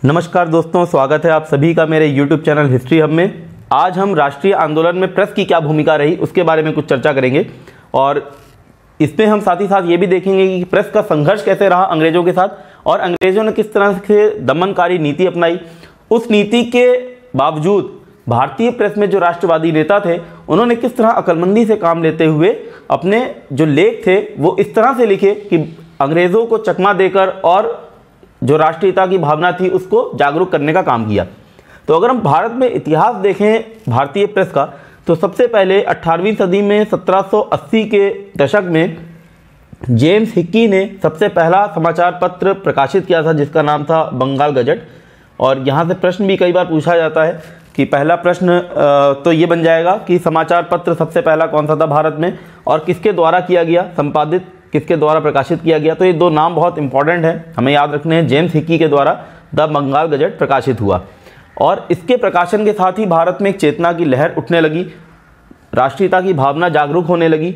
नमस्कार दोस्तों, स्वागत है आप सभी का मेरे YouTube चैनल हिस्ट्री हब में। आज हम राष्ट्रीय आंदोलन में प्रेस की क्या भूमिका रही उसके बारे में कुछ चर्चा करेंगे और इसमें हम साथ ही साथ ये भी देखेंगे कि प्रेस का संघर्ष कैसे रहा अंग्रेजों के साथ और अंग्रेजों ने किस तरह से दमनकारी नीति अपनाई। उस नीति के बावजूद भारतीय प्रेस में जो राष्ट्रवादी नेता थे उन्होंने किस तरह अक्लमंदी से काम लेते हुए अपने जो लेख थे वो इस तरह से लिखे कि अंग्रेज़ों को चकमा देकर और जो राष्ट्रीयता की भावना थी उसको जागरूक करने का काम किया। तो अगर हम भारत में इतिहास देखें भारतीय प्रेस का, तो सबसे पहले 18वीं सदी में 1780 के दशक में जेम्स हिक्की ने सबसे पहला समाचार पत्र प्रकाशित किया था जिसका नाम था बंगाल गजट। और यहाँ से प्रश्न भी कई बार पूछा जाता है कि पहला प्रश्न तो ये बन जाएगा कि समाचार पत्र सबसे पहला कौन सा था भारत में और किसके द्वारा किया गया, संपादित किसके द्वारा प्रकाशित किया गया। तो ये दो नाम बहुत इंपॉर्टेंट है, हमें याद रखने हैं। जेम्स हिक्की के द्वारा द बंगाल गजट प्रकाशित हुआ और इसके प्रकाशन के साथ ही भारत में एक चेतना की लहर उठने लगी, राष्ट्रीयता की भावना जागरूक होने लगी।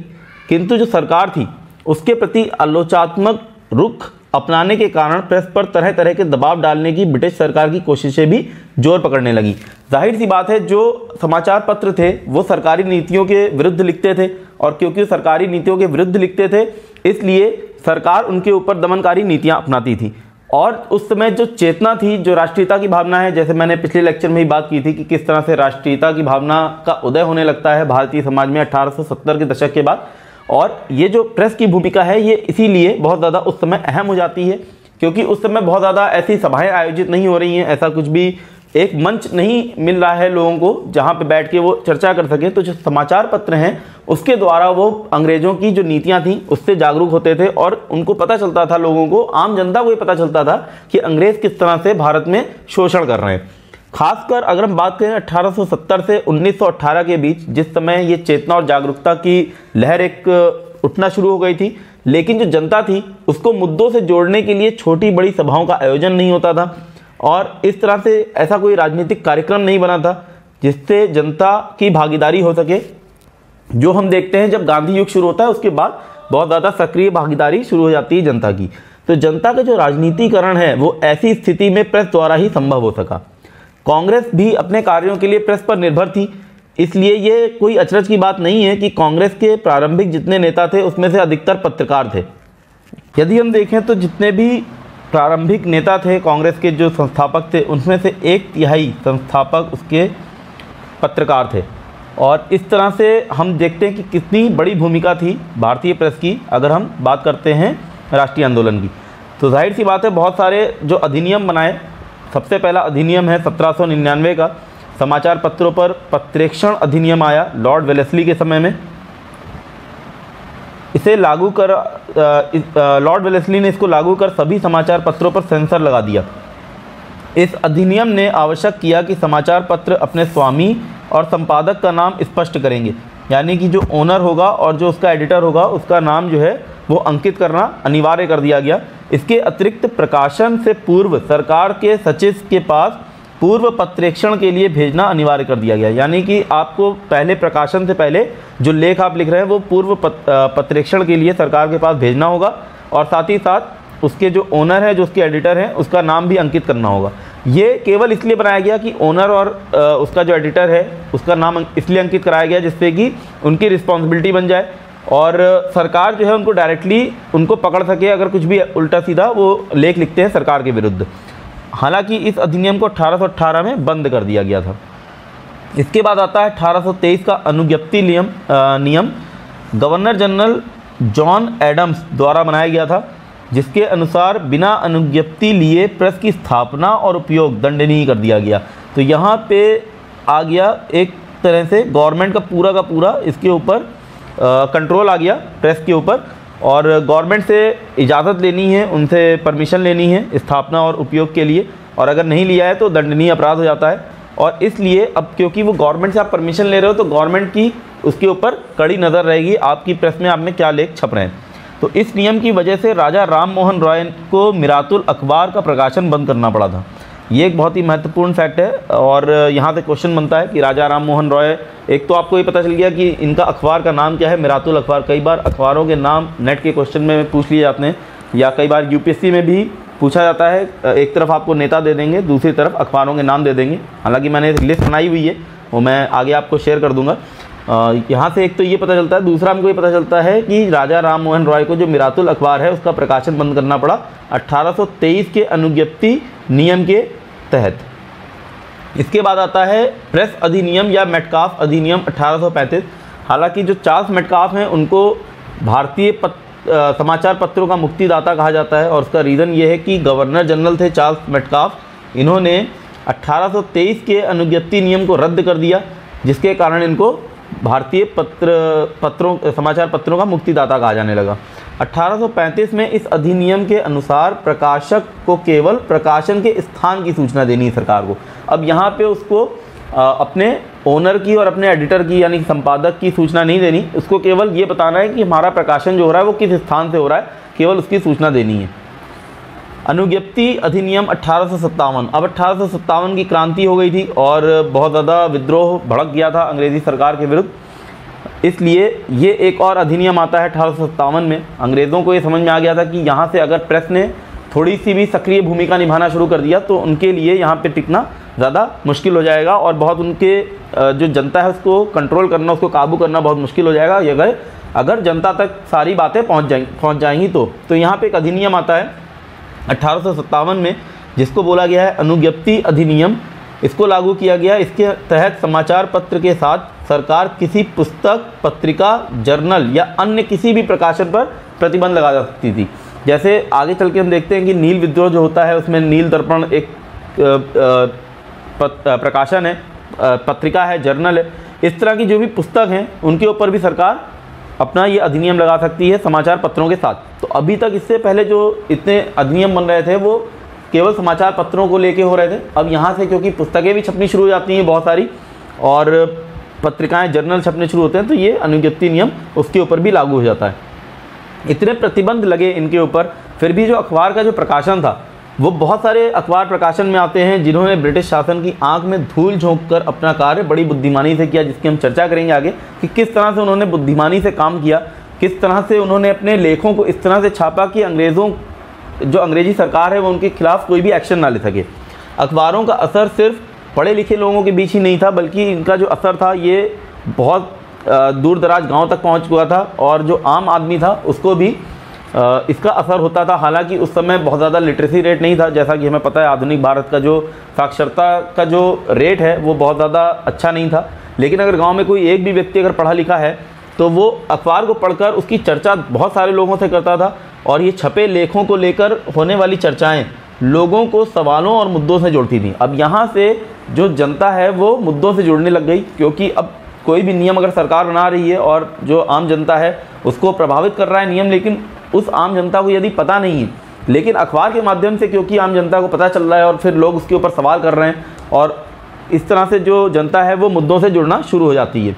किंतु जो सरकार थी उसके प्रति आलोचनात्मक रुख अपनाने के कारण प्रेस पर तरह तरह के दबाव डालने की ब्रिटिश सरकार की कोशिशें भी जोर पकड़ने लगी। जाहिर सी बात है, जो समाचार पत्र थे वो सरकारी नीतियों के विरुद्ध लिखते थे और क्योंकि सरकारी नीतियों के विरुद्ध लिखते थे इसलिए सरकार उनके ऊपर दमनकारी नीतियां अपनाती थी। और उस समय जो चेतना थी, जो राष्ट्रीयता की भावना है, जैसे मैंने पिछले लेक्चर में ही बात की थी कि किस तरह से राष्ट्रीयता की भावना का उदय होने लगता है भारतीय समाज में 1870 के दशक के बाद। और ये जो प्रेस की भूमिका है ये इसीलिए बहुत ज़्यादा उस समय अहम हो जाती है क्योंकि उस समय बहुत ज़्यादा ऐसी सभाएं आयोजित नहीं हो रही हैं, ऐसा कुछ भी एक मंच नहीं मिल रहा है लोगों को जहां पे बैठ के वो चर्चा कर सके। तो जो समाचार पत्र हैं उसके द्वारा वो अंग्रेज़ों की जो नीतियां थी उससे जागरूक होते थे और उनको पता चलता था, लोगों को, आम जनता को ये पता चलता था कि अंग्रेज़ किस तरह से भारत में शोषण कर रहे हैं। खासकर अगर हम बात करें 1870 से 1918 के बीच, जिस समय ये चेतना और जागरूकता की लहर एक उठना शुरू हो गई थी, लेकिन जो जनता थी उसको मुद्दों से जोड़ने के लिए छोटी बड़ी सभाओं का आयोजन नहीं होता था और इस तरह से ऐसा कोई राजनीतिक कार्यक्रम नहीं बना था जिससे जनता की भागीदारी हो सके। जो हम देखते हैं जब गांधी युग शुरू होता है उसके बाद बहुत ज़्यादा सक्रिय भागीदारी शुरू हो जाती है जनता की। तो जनता का जो राजनीतिकरण है वो ऐसी स्थिति में प्रेस द्वारा ही संभव हो सका। कांग्रेस भी अपने कार्यों के लिए प्रेस पर निर्भर थी, इसलिए ये कोई अचरज की बात नहीं है कि कांग्रेस के प्रारंभिक जितने नेता थे उसमें से अधिकतर पत्रकार थे। यदि हम देखें तो जितने भी प्रारंभिक नेता थे कांग्रेस के, जो संस्थापक थे, उनमें से 1/3 संस्थापक उसके पत्रकार थे। और इस तरह से हम देखते हैं कि कितनी बड़ी भूमिका थी भारतीय प्रेस की अगर हम बात करते हैं राष्ट्रीय आंदोलन की। तो जाहिर सी बात है बहुत सारे जो अधिनियम बनाए, सबसे पहला अधिनियम है 1799 का, समाचार पत्रों पर पत्रेक्षण अधिनियम आया लॉर्ड वेलेस्ली के समय में। इसे लागू कर लॉर्ड वेलेस्ली ने इसको लागू कर सभी समाचार पत्रों पर सेंसर लगा दिया। इस अधिनियम ने आवश्यक किया कि समाचार पत्र अपने स्वामी और संपादक का नाम स्पष्ट करेंगे, यानी कि जो ओनर होगा और जो उसका एडिटर होगा उसका नाम जो है वो अंकित करना अनिवार्य कर दिया गया। इसके अतिरिक्त प्रकाशन से पूर्व सरकार के सचिव के पास पूर्व पत्रेक्षण के लिए भेजना अनिवार्य कर दिया गया, यानी कि आपको पहले प्रकाशन से पहले जो लेख आप लिख रहे हैं वो पूर्व पत्रेक्षण के लिए सरकार के पास भेजना होगा और साथ ही साथ उसके जो ओनर है, जो उसके एडिटर है, उसका नाम भी अंकित करना होगा। ये केवल इसलिए बनाया गया कि ओनर और उसका जो एडिटर है उसका नाम इसलिए अंकित कराया गया जिससे कि उनकी रिस्पॉन्सिबिलिटी बन जाए और सरकार जो है उनको डायरेक्टली उनको पकड़ सके अगर कुछ भी उल्टा सीधा वो लेख लिखते हैं सरकार के विरुद्ध। हालांकि इस अधिनियम को 1818 में बंद कर दिया गया था। इसके बाद आता है 1823 का अनुज्ञप्ति नियम गवर्नर जनरल जॉन एडम्स द्वारा बनाया गया था, जिसके अनुसार बिना अनुज्ञप्ति लिए प्रेस की स्थापना और उपयोग दंडनीय कर दिया गया। तो यहाँ पे आ गया एक तरह से गवर्नमेंट का पूरा इसके ऊपर कंट्रोल आ गया प्रेस के ऊपर और गवर्नमेंट से इजाज़त लेनी है, उनसे परमिशन लेनी है स्थापना और उपयोग के लिए, और अगर नहीं लिया है तो दंडनीय अपराध हो जाता है। और इसलिए अब क्योंकि वो गवर्नमेंट से आप परमिशन ले रहे हो तो गवर्नमेंट की उसके ऊपर कड़ी नज़र रहेगी आपकी प्रेस में, आप में क्या लेख छप रहे हैं। तो इस नियम की वजह से राजा राम मोहन रॉय को मिरातुल अखबार का प्रकाशन बंद करना पड़ा था। ये एक बहुत ही महत्वपूर्ण फैक्ट है और यहाँ से क्वेश्चन बनता है कि राजा राम मोहन रॉय, एक तो आपको ये पता चल गया कि इनका अखबार का नाम क्या है, मिरातुल अखबार। कई बार अखबारों के नाम नेट के क्वेश्चन में पूछ लिए जाते हैं या कई बार यूपीएससी में भी पूछा जाता है, एक तरफ आपको नेता दे देंगे, दूसरी तरफ अखबारों के नाम दे देंगे। हालांकि मैंने लिस्ट बनाई हुई है, वो मैं आगे आपको शेयर कर दूंगा। यहाँ से एक तो ये पता चलता है, दूसरा हमको ये पता चलता है कि राजा राम मोहन रॉय को जो मिरातुल अखबार है उसका प्रकाशन बंद करना पड़ा 1823 के अनुज्ञप्ति नियम के तहत। इसके बाद आता है प्रेस अधिनियम या मेटकाफ अधिनियम 1835। हालांकि जो चार्ल्स मेटकाफ हैं उनको भारतीय समाचार पत्रों का मुक्तिदाता कहा जाता है, और उसका रीज़न ये है कि गवर्नर जनरल थे चार्ल्स मेटकाफ। इन्होंने 1823 के अनुज्ञप्ति नियम को रद्द कर दिया, जिसके कारण इनको भारतीय समाचार पत्रों का मुक्तिदाता कहा जाने लगा। 1835 में इस अधिनियम के अनुसार प्रकाशक को केवल प्रकाशन के स्थान की सूचना देनी है सरकार को। अब यहाँ पे उसको अपने ओनर की और अपने एडिटर की यानी संपादक की सूचना नहीं देनी, उसको केवल ये बताना है कि हमारा प्रकाशन जो हो रहा है वो किस स्थान से हो रहा है, केवल उसकी सूचना देनी है। अनुज्ञप्ति अधिनियम 1857। अब 1857 की क्रांति हो गई थी और बहुत ज़्यादा विद्रोह भड़क गया था अंग्रेज़ी सरकार के विरुद्ध, इसलिए ये एक और अधिनियम आता है 1857 में। अंग्रेज़ों को ये समझ में आ गया था कि यहाँ से अगर प्रेस ने थोड़ी सी भी सक्रिय भूमिका निभाना शुरू कर दिया तो उनके लिए यहाँ पे टिकना ज़्यादा मुश्किल हो जाएगा, और बहुत उनके जो जनता है उसको कंट्रोल करना, उसको काबू करना बहुत मुश्किल हो जाएगा अगर जनता तक सारी बातें पहुँच जाएंगी तो यहाँ पर एक अधिनियम आता है 1857 में, जिसको बोला गया है अनुज्ञप्ति अधिनियम। इसको लागू किया गया। इसके तहत समाचार पत्र के साथ सरकार किसी पुस्तक, पत्रिका, जर्नल या अन्य किसी भी प्रकाशन पर प्रतिबंध लगा जा सकती थी। जैसे आगे चल के हम देखते हैं कि नील विद्रोह जो होता है उसमें नील दर्पण एक प्रकाशन है, पत्रिका है, जर्नल है। इस तरह की जो भी पुस्तक हैं उनके ऊपर भी सरकार अपना ये अधिनियम लगा सकती है समाचार पत्रों के साथ। तो अभी तक इससे पहले जो इतने अधिनियम बन रहे थे वो केवल समाचार पत्रों को लेके हो रहे थे। अब यहाँ से क्योंकि पुस्तकें भी छपनी शुरू हो जाती हैं बहुत सारी, और पत्रिकाएं, जर्नल छपने शुरू होते हैं, तो ये अनुज्ञप्ति नियम उसके ऊपर भी लागू हो जाता है। इतने प्रतिबंध लगे इनके ऊपर, फिर भी जो अखबार का जो प्रकाशन था वो बहुत सारे अखबार प्रकाशन में आते हैं जिन्होंने ब्रिटिश शासन की आंख में धूल झोंककर अपना कार्य बड़ी बुद्धिमानी से किया, जिसकी हम चर्चा करेंगे आगे कि किस तरह से उन्होंने बुद्धिमानी से काम किया, किस तरह से उन्होंने अपने लेखों को इस तरह से छापा कि जो अंग्रेजी सरकार है वो उनके खिलाफ कोई भी एक्शन ना ले सके। अखबारों का असर सिर्फ पढ़े लिखे लोगों के बीच ही नहीं था, बल्कि इनका जो असर था ये बहुत दूर दराज गाँव तक पहुँच गया था, और जो आम आदमी था उसको भी इसका असर होता था। हालांकि उस समय बहुत ज़्यादा लिटरेसी रेट नहीं था, जैसा कि हमें पता है आधुनिक भारत का जो साक्षरता का जो रेट है वो बहुत ज़्यादा अच्छा नहीं था। लेकिन अगर गांव में कोई एक भी व्यक्ति अगर पढ़ा लिखा है तो वो अखबार को पढ़कर उसकी चर्चा बहुत सारे लोगों से करता था, और ये छपे लेखों को लेकर होने वाली चर्चाएँ लोगों को सवालों और मुद्दों से जोड़ती थी। अब यहाँ से जो जनता है वो मुद्दों से जुड़ने लग गई, क्योंकि अब कोई भी नियम अगर सरकार बना रही है और जो आम जनता है उसको प्रभावित कर रहा है नियम, लेकिन उस आम जनता को यदि पता नहीं है, लेकिन अखबार के माध्यम से क्योंकि आम जनता को पता चल रहा है और फिर लोग उसके ऊपर सवाल कर रहे हैं, और इस तरह से जो जनता है वो मुद्दों से जुड़ना शुरू हो जाती है।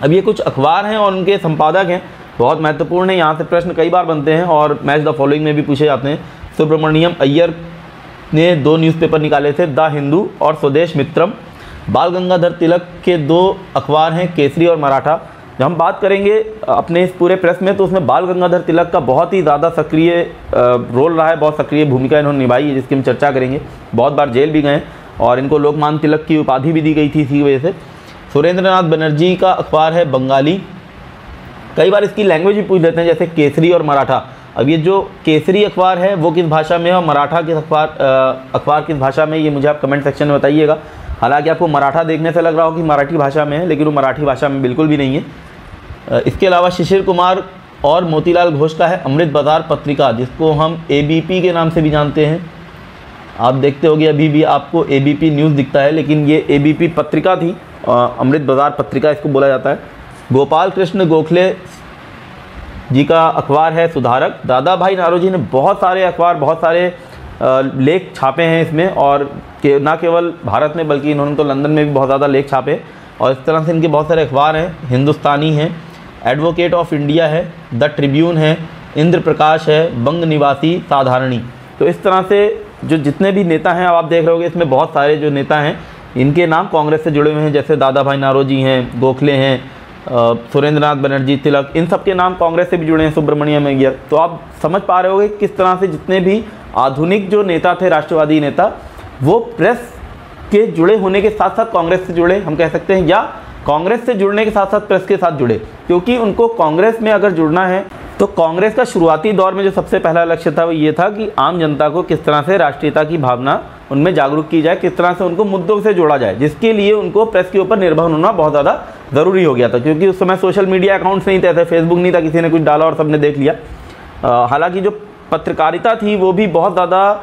अब ये कुछ अखबार हैं और उनके संपादक हैं, बहुत महत्वपूर्ण है। यहाँ से प्रश्न कई बार बनते हैं और मैच द फॉलोइंग में भी पूछे जाते हैं। सुब्रमण्यम अय्यर ने 2 न्यूज़पेपर निकाले थे, द हिंदू और स्वदेश मित्रम। बाल गंगाधर तिलक के 2 अखबार हैं, केसरी और मराठा। जब हम बात करेंगे अपने इस पूरे प्रेस में तो उसमें बाल गंगाधर तिलक का बहुत ही ज़्यादा सक्रिय रोल रहा है, बहुत सक्रिय भूमिका इन्होंने निभाई है, जिसकी हम चर्चा करेंगे। बहुत बार जेल भी गए और इनको लोकमान्य तिलक की उपाधि भी दी गई थी इसी वजह से। सुरेंद्रनाथ बनर्जी का अखबार है बंगाली। कई बार इसकी लैंग्वेज भी पूछ लेते हैं, जैसे केसरी और मराठा। अब ये जो केसरी अखबार है वो किस भाषा में है और मराठा किस अखबार किस भाषा में, ये मुझे आप कमेंट सेक्शन में बताइएगा। हालांकि आपको मराठा देखने से लग रहा हो कि मराठी भाषा में है, लेकिन वो मराठी भाषा में बिल्कुल भी नहीं है। इसके अलावा शिशिर कुमार और मोतीलाल घोष का है अमृत बाज़ार पत्रिका, जिसको हम ABP के नाम से भी जानते हैं। आप देखते होंगे अभी भी आपको ABP न्यूज़ दिखता है, लेकिन ये ABP पत्रिका थी, अमृत बाज़ार पत्रिका इसको बोला जाता है। गोपाल कृष्ण गोखले जी का अखबार है सुधारक। दादा भाई नारोजी ने बहुत सारे अखबार, बहुत सारे लेख छापे हैं इसमें, और ना केवल भारत में बल्कि इन्होंने तो लंदन में भी बहुत ज़्यादा लेख छापे, और इस तरह से इनके बहुत सारे अखबार हैं। हिंदुस्तानी है, एडवोकेट ऑफ इंडिया है, द ट्रिब्यून है, इंद्र प्रकाश है, बंग निवासी, साधारणी। तो इस तरह से जो जितने भी नेता हैं आप देख रहे होंगे इसमें बहुत सारे जो नेता हैं इनके नाम कांग्रेस से जुड़े हुए हैं, जैसे दादा भाई नारोजी हैं, गोखले हैं, सुरेंद्रनाथ बनर्जी, तिलक, इन सब के नाम कांग्रेस से भी जुड़े हैं, सुब्रमण्यम अय्यर। तो आप समझ पा रहे होंगे किस तरह से जितने भी आधुनिक जो नेता थे, राष्ट्रवादी नेता, वो प्रेस के जुड़े होने के साथ साथ कांग्रेस से जुड़े, हम कह सकते हैं, या कांग्रेस से जुड़ने के साथ साथ प्रेस के साथ जुड़े, क्योंकि उनको कांग्रेस में अगर जुड़ना है तो कांग्रेस का शुरुआती दौर में जो सबसे पहला लक्ष्य था वो ये था कि आम जनता को किस तरह से राष्ट्रीयता की भावना उनमें जागरूक की जाए, किस तरह से उनको मुद्दों से जोड़ा जाए, जिसके लिए उनको प्रेस के ऊपर निर्भर होना बहुत ज़्यादा ज़रूरी हो गया था, क्योंकि उस समय सोशल मीडिया अकाउंट्स नहीं थे, फेसबुक नहीं था, किसी ने कुछ डाला और सबने देख लिया। हालांकि जो पत्रकारिता थी वो भी बहुत ज़्यादा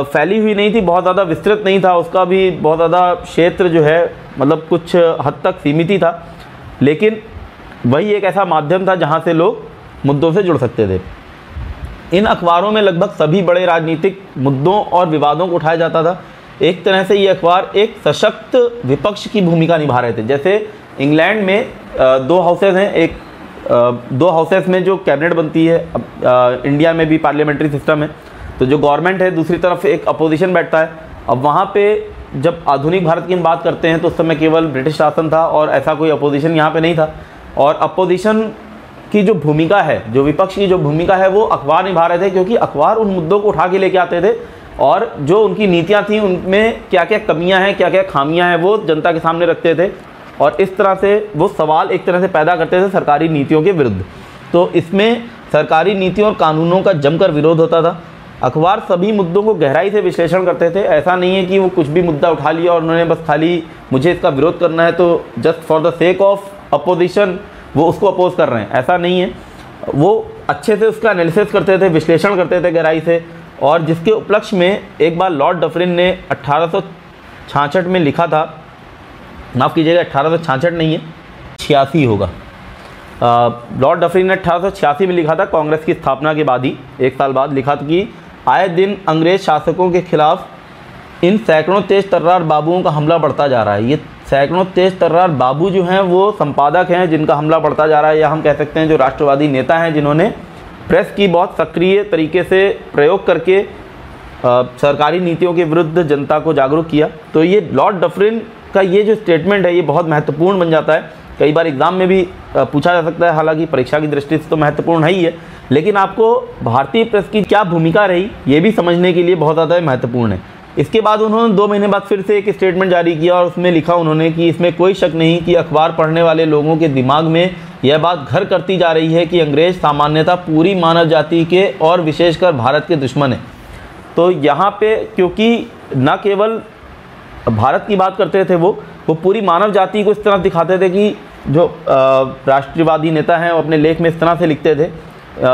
फैली हुई नहीं थी, बहुत ज़्यादा विस्तृत नहीं था, उसका भी बहुत ज़्यादा क्षेत्र जो है मतलब कुछ हद तक सीमित ही था, लेकिन वही एक ऐसा माध्यम था जहाँ से लोग मुद्दों से जुड़ सकते थे। इन अखबारों में लगभग सभी बड़े राजनीतिक मुद्दों और विवादों को उठाया जाता था। एक तरह से ये अखबार एक सशक्त विपक्ष की भूमिका निभा रहे थे। जैसे इंग्लैंड में दो हाउसेस हैं, दो हाउसेस में जो कैबिनेट बनती है, इंडिया में भी पार्लियामेंट्री सिस्टम है, तो जो गवर्नमेंट है दूसरी तरफ एक अपोजिशन बैठता है। अब वहाँ पे जब आधुनिक भारत की हम बात करते हैं तो उस समय केवल ब्रिटिश शासन था और ऐसा कोई अपोजिशन यहाँ पे नहीं था, और अपोजिशन की जो भूमिका है, जो विपक्ष की जो भूमिका है, वो अखबार निभा रहे थे, क्योंकि अखबार उन मुद्दों को उठा के लेके आते थे और जो उनकी नीतियाँ थी उनमें क्या क्या कमियाँ हैं, क्या क्या खामियाँ हैं, वो जनता के सामने रखते थे, और इस तरह से वो सवाल एक तरह से पैदा करते थे सरकारी नीतियों के विरुद्ध। तो इसमें सरकारी नीतियों और कानूनों का जमकर विरोध होता था। अखबार सभी मुद्दों को गहराई से विश्लेषण करते थे। ऐसा नहीं है कि वो कुछ भी मुद्दा उठा लिया और उन्होंने बस खाली मुझे इसका विरोध करना है तो just for the sake of opposition वो उसको अपोज कर रहे हैं, ऐसा नहीं है। वो अच्छे से उसका एनालिसिस करते थे, विश्लेषण करते थे गहराई से, और जिसके उपलक्ष्य में एक बार लॉर्ड डफरिन ने 1866 में लिखा था, माफ़ कीजिएगा 1866 नहीं है, 86 होगा। लॉर्ड डफरिन ने 1886 में लिखा था, कांग्रेस की स्थापना के बाद ही एक साल बाद लिखा था कि आए दिन अंग्रेज शासकों के खिलाफ इन सैकड़ों तेज तर्रार बाबुओं का हमला बढ़ता जा रहा है। ये सैकड़ों तेज तर्रार बाबू जो हैं वो संपादक हैं जिनका हमला बढ़ता जा रहा है, या हम कह सकते हैं जो राष्ट्रवादी नेता हैं जिन्होंने प्रेस की बहुत सक्रिय तरीके से प्रयोग करके सरकारी नीतियों के विरुद्ध जनता को जागरूक किया। तो ये लॉर्ड डफरिन का ये जो स्टेटमेंट है ये बहुत महत्वपूर्ण बन जाता है। कई बार एग्ज़ाम में भी पूछा जा सकता है, हालांकि परीक्षा की दृष्टि से तो महत्वपूर्ण है ही है, लेकिन आपको भारतीय प्रेस की क्या भूमिका रही ये भी समझने के लिए बहुत ज़्यादा महत्वपूर्ण है। इसके बाद उन्होंने 2 महीने बाद फिर से एक स्टेटमेंट जारी किया और उसमें लिखा उन्होंने कि इसमें कोई शक नहीं कि अखबार पढ़ने वाले लोगों के दिमाग में यह बात घर करती जा रही है कि अंग्रेज़ सामान्यतः पूरी मानव जाति के और विशेषकर भारत के दुश्मन हैं। तो यहाँ पे क्योंकि न केवल भारत की बात करते थे वो पूरी मानव जाति को इस तरह दिखाते थे कि जो राष्ट्रवादी नेता हैं वो अपने लेख में इस तरह से लिखते थे,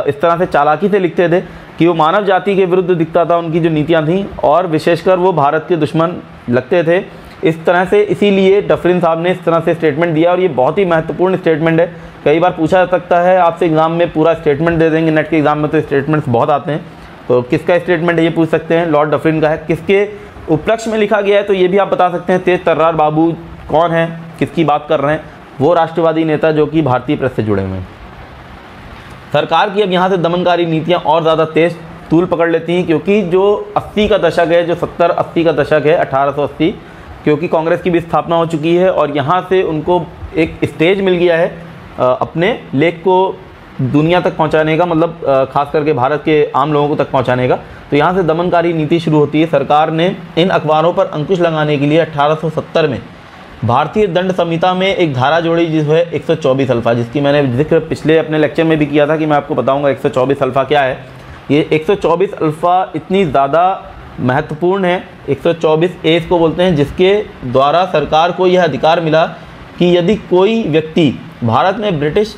इस तरह से चालाकी से लिखते थे कि वो मानव जाति के विरुद्ध दिखता था उनकी जो नीतियाँ थीं, और विशेषकर वो भारत के दुश्मन लगते थे इस तरह से। इसीलिए डफरिन साहब ने इस तरह से स्टेटमेंट दिया, और ये बहुत ही महत्वपूर्ण स्टेटमेंट है। कई बार पूछा जा सकता है आपसे एग्ज़ाम में, पूरा स्टेटमेंट दे देंगे, नेट के एग्ज़ाम में तो स्टेटमेंट्स बहुत आते हैं, तो किसका स्टेटमेंट है ये पूछ सकते हैं, लॉर्ड डफरिन का है। किसके उपलक्ष्य में लिखा गया है तो ये भी आप बता सकते हैं। तेज तर्रार बाबू कौन है, किसकी बात कर रहे हैं, वो राष्ट्रवादी नेता जो कि भारतीय प्रेस से जुड़े हुए हैं। सरकार की अब यहाँ से दमनकारी नीतियाँ और ज़्यादा तेज तूल पकड़ लेती हैं, क्योंकि जो 80 का दशक है, जो 70-80 का दशक है, 1880, क्योंकि कांग्रेस की भी स्थापना हो चुकी है और यहाँ से उनको एक स्टेज मिल गया है अपने लेख को दुनिया तक पहुँचाने का, मतलब खास करके भारत के आम लोगों को तक पहुँचाने का। तो यहाँ से दमनकारी नीति शुरू होती है। सरकार ने इन अखबारों पर अंकुश लगाने के लिए 1870 में भारतीय दंड संहिता में एक धारा जोड़ी जिस है 124 अल्फा, जिसकी मैंने जिक्र पिछले अपने लेक्चर में भी किया था कि मैं आपको बताऊंगा 124 अल्फा क्या है। ये 124 अल्फा इतनी ज़्यादा महत्वपूर्ण है, 124 ए इसको बोलते हैं, जिसके द्वारा सरकार को यह अधिकार मिला कि यदि कोई व्यक्ति भारत में ब्रिटिश